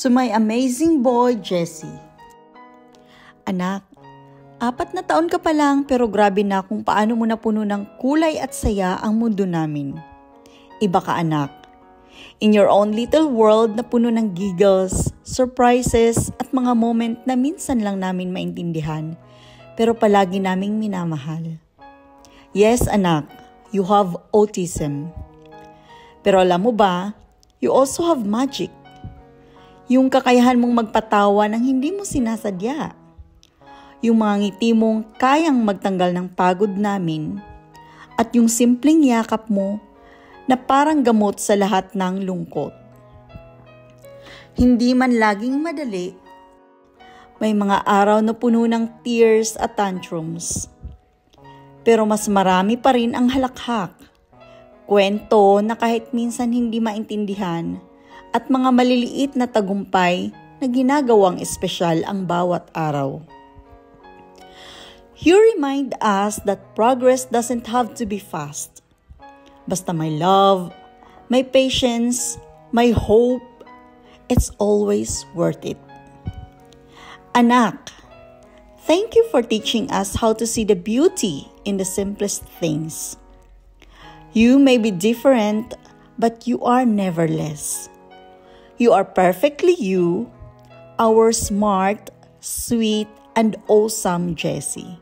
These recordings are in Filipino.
To my amazing boy, Jesse. Anak, 4 na taon ka pa lang pero grabe na kung paano mo napuno ng kulay at saya ang mundo namin. Iba ka, anak. In your own little world na puno ng giggles, surprises at mga moment na minsan lang namin maintindihan pero palagi naming minamahal. Yes, anak, you have autism. Pero alam mo ba, you also have magic. Yung kakayahan mong magpatawa ng hindi mo sinasadya. Yung mga ngiti mong kayang magtanggal ng pagod namin. At yung simpleng yakap mo na parang gamot sa lahat ng lungkot. Hindi man laging madali, may mga araw na puno ng tears at tantrums. Pero mas marami pa rin ang halakhak. Kwento na kahit minsan hindi maintindihan at mga maliliit na tagumpay na ginagawang espesyal ang bawat araw. You remind us that progress doesn't have to be fast. Basta may love, may patience, may hope, it's always worth it. Anak, thank you for teaching us how to see the beauty in the simplest things. You may be different, but you are never less. You are perfectly you, our smart, sweet, and awesome Jessie.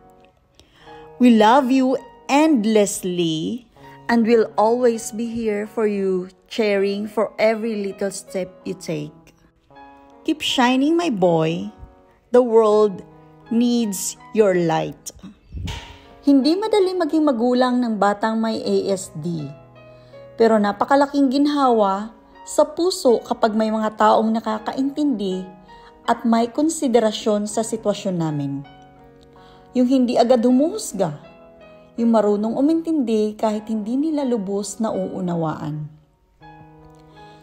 We love you endlessly and will always be here for you, cheering for every little step you take. Keep shining, my boy. The world needs your light. Hindi madali maging magulang ng batang may ASD, pero napakalaking ginhawa sa puso kapag may mga taong nakakaintindi at may konsiderasyon sa sitwasyon namin. Yung hindi agad humuhusga, yung marunong umintindi kahit hindi nila lubos na uunawaan.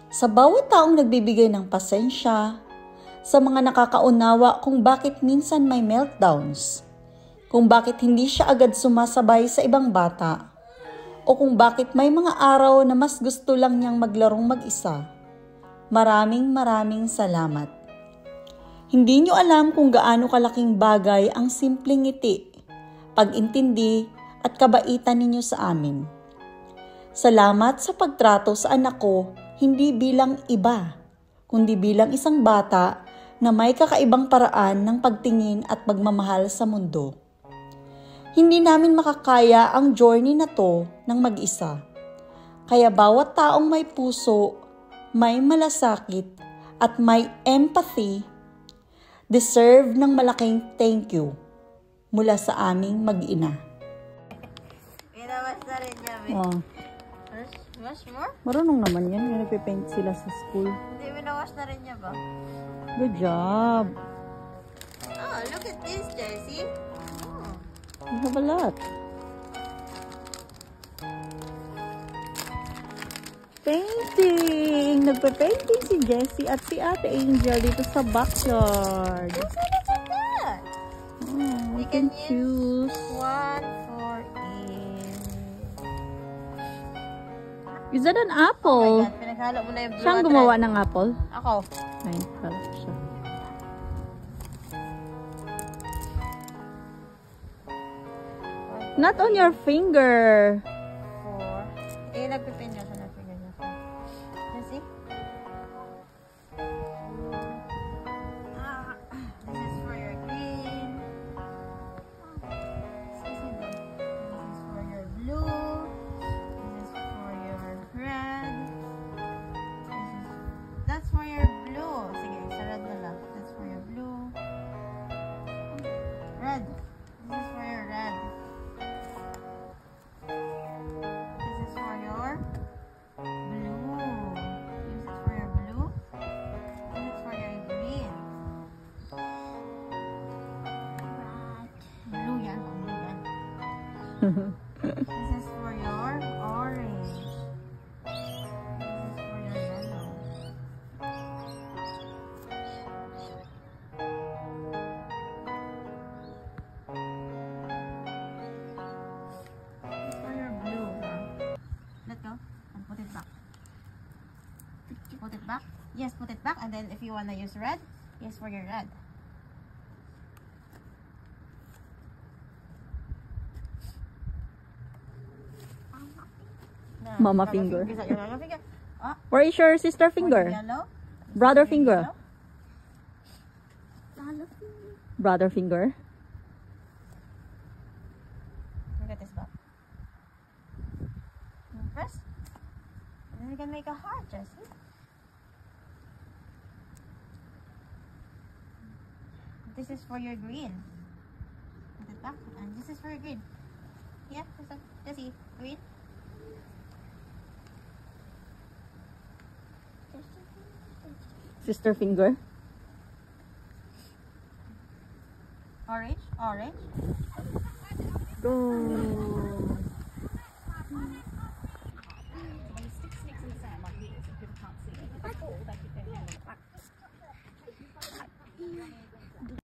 Sa bawat taong nagbibigay ng pasensya, sa mga nakakaunawa kung bakit minsan may meltdowns, kung bakit hindi siya agad sumasabay sa ibang bata, o kung bakit may mga araw na mas gusto lang niyang maglarong mag-isa. Maraming salamat. Hindi niyo alam kung gaano kalaking bagay ang simpleng ngiti, pag-intindi at kabaitan ninyo sa amin. Salamat sa pagtrato sa anak ko, hindi bilang iba, kundi bilang isang bata na may kakaibang paraan ng pagtingin at pagmamahal sa mundo. Hindi namin makakaya ang journey na to ng mag-isa. Kaya bawat taong may puso, may malasakit, at may empathy, deserve ng malaking thank you mula sa aming mag-ina. Minawas na rin niya, babe. Oh. Wash more? Marunong naman yan. Yung nagpipaint sila sa school. Hindi, minawas na rin niya ba? Good job. Oh, look at this, Jessie. You have a lot. Painting! Nagpe-painting si Jessie at si Ate Angel dito sa backyard. Oh, so look at that. Oh, You we can can choose. One for each. Is that an Oh apple? my God, pinaghalo mo na yung blue Siyang at gumawa red. ng apple? Ako. Ay, pala siya. Not on your finger. Four. Eh, nagpipin niya sa nagpipin niya. Jessie? This is for your green. This is for your blue. This is for your red. That's for your blue. Sige, sa red na lang. That's for your blue. Red. This is for your red. This is for your blue. This is for your blue. This is for your green. Right. Blue yan. Blue yan. This is for your orange. This is for your yellow. This is for your blue. Let go. And put it back. Put it back. Yes, put it back, and then if you wanna use red, yes for your red. No, Mama finger. Is that your mama finger? Oh, Where is your sister for the finger? yellow. Brother Your finger. yellow. Yellow finger. Brother finger. Look at this box. Press. And then you can make a heart, Jessie. This is for your green. Put it back. And this is for your green. Yeah, Jessie, green. Sister finger. Orange, orange. Go. Sticks in the sand like this, and people can't see it. If they fall, they keep their hand on the back.